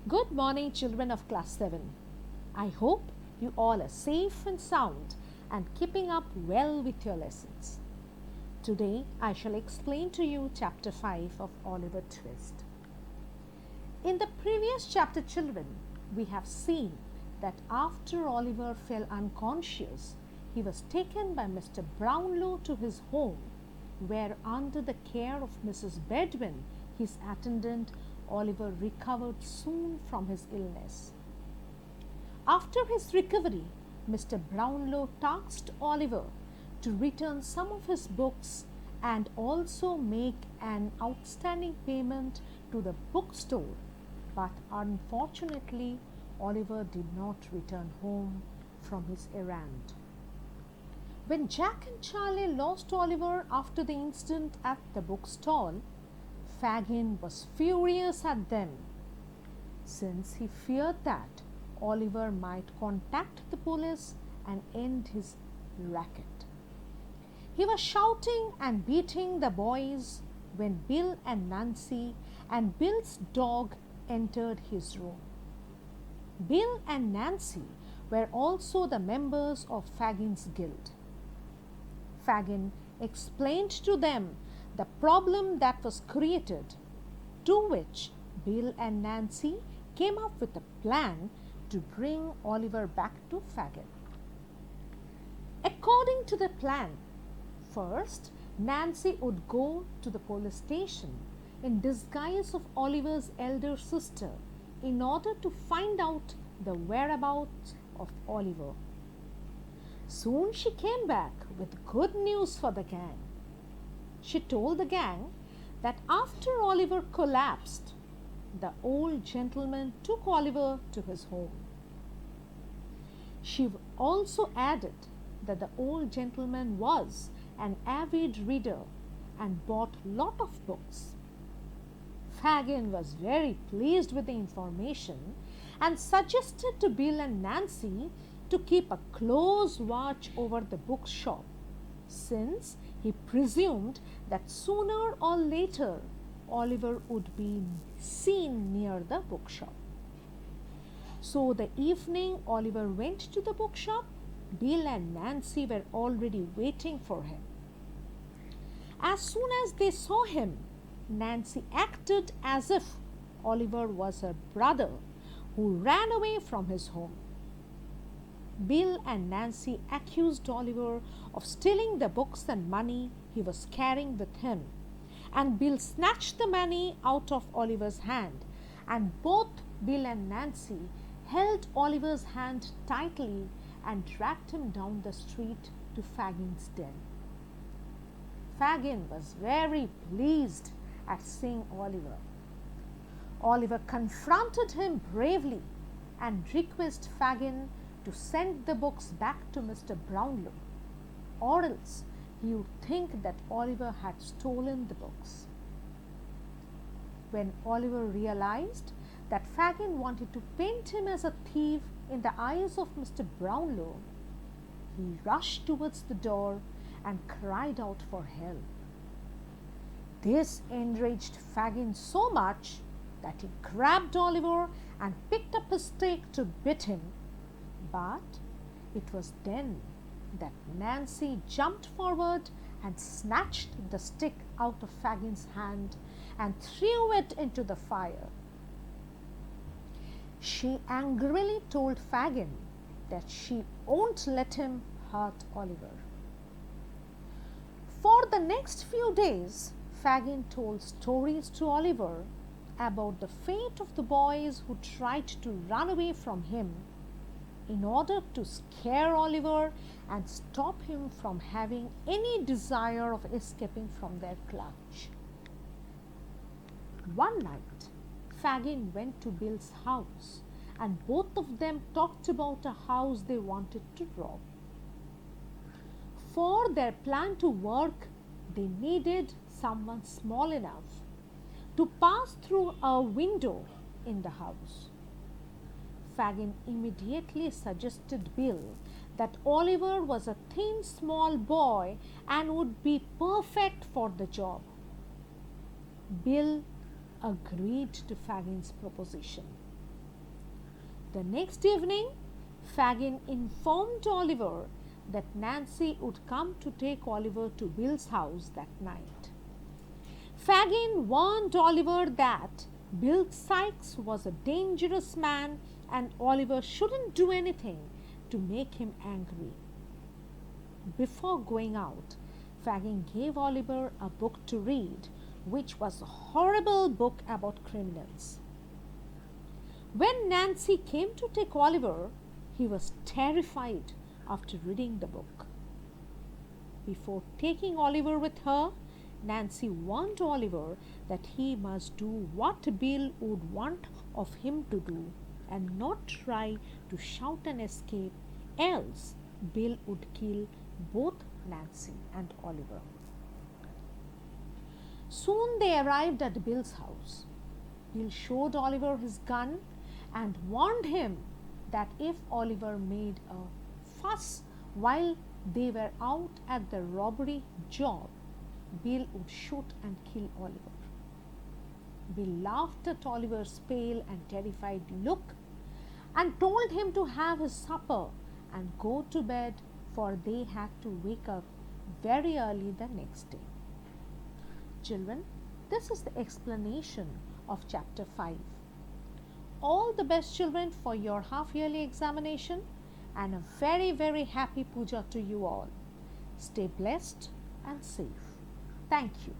Good morning, children of class 7. I hope you all are safe and sound and keeping up well with your lessons. Today, I shall explain to you chapter 5 of Oliver Twist. In the previous chapter, children, we have seen that after Oliver fell unconscious, he was taken by Mr. Brownlow to his home, where, under the care of Mrs. Bedwin, his attendant, Oliver recovered soon from his illness. After his recovery, Mr. Brownlow tasked Oliver to return some of his books and also make an outstanding payment to the bookstore, but unfortunately, Oliver did not return home from his errand. When Jack and Charlie lost Oliver after the incident at the bookstall, Fagin was furious at them, since he feared that Oliver might contact the police and end his racket. He was shouting and beating the boys when Bill and Nancy and Bill's dog entered his room. Bill and Nancy were also the members of Fagin's guild. Fagin explained to them the problem that was created, to which Bill and Nancy came up with a plan to bring Oliver back to Fagin. According to the plan, first Nancy would go to the police station in disguise of Oliver's elder sister in order to find out the whereabouts of Oliver. Soon she came back with good news for the gang. She told the gang that after Oliver collapsed, the old gentleman took Oliver to his home. She also added that the old gentleman was an avid reader and bought lot of books. Fagin was very pleased with the information and suggested to Bill and Nancy to keep a close watch over the bookshop, since he presumed that sooner or later Oliver would be seen near the bookshop. So the evening Oliver went to the bookshop, Bill and Nancy were already waiting for him. As soon as they saw him, Nancy acted as if Oliver was her brother who ran away from his home. Bill and Nancy accused Oliver of stealing the books and money he was carrying with him, and Bill snatched the money out of Oliver's hand, and both Bill and Nancy held Oliver's hand tightly and dragged him down the street to Fagin's den. Fagin was very pleased at seeing Oliver. Oliver confronted him bravely and requested Fagin to send the books back to Mr. Brownlow, or else he would think that Oliver had stolen the books. When Oliver realized that Fagin wanted to paint him as a thief in the eyes of Mr. Brownlow, he rushed towards the door and cried out for help. This enraged Fagin so much that he grabbed Oliver and picked up a stick to beat him. But it was then that Nancy jumped forward and snatched the stick out of Fagin's hand and threw it into the fire. She angrily told Fagin that she won't let him hurt Oliver. For the next few days, Fagin told stories to Oliver about the fate of the boys who tried to run away from him, in order to scare Oliver and stop him from having any desire of escaping from their clutch. One night, Fagin went to Bill's house, and both of them talked about a house they wanted to rob. For their plan to work, they needed someone small enough to pass through a window in the house. Fagin immediately suggested Bill that Oliver was a thin, small boy and would be perfect for the job. Bill agreed to Fagin's proposition. The next evening, Fagin informed Oliver that Nancy would come to take Oliver to Bill's house that night. Fagin warned Oliver that Bill Sikes was a dangerous man and Oliver shouldn't do anything to make him angry. Before going out, Fagin gave Oliver a book to read, which was a horrible book about criminals. When Nancy came to take Oliver, he was terrified after reading the book. Before taking Oliver with her, Nancy warned Oliver that he must do what Bill would want of him to do and not try to shout and escape, else Bill would kill both Nancy and Oliver. Soon they arrived at Bill's house. Bill showed Oliver his gun and warned him that if Oliver made a fuss while they were out at the robbery job, Bill would shoot and kill Oliver. Bill laughed at Oliver's pale and terrified look and told him to have his supper and go to bed, for they had to wake up very early the next day. Children, this is the explanation of chapter 5. All the best, children, for your half-yearly examination, and a very, very happy puja to you all. Stay blessed and safe. Thank you.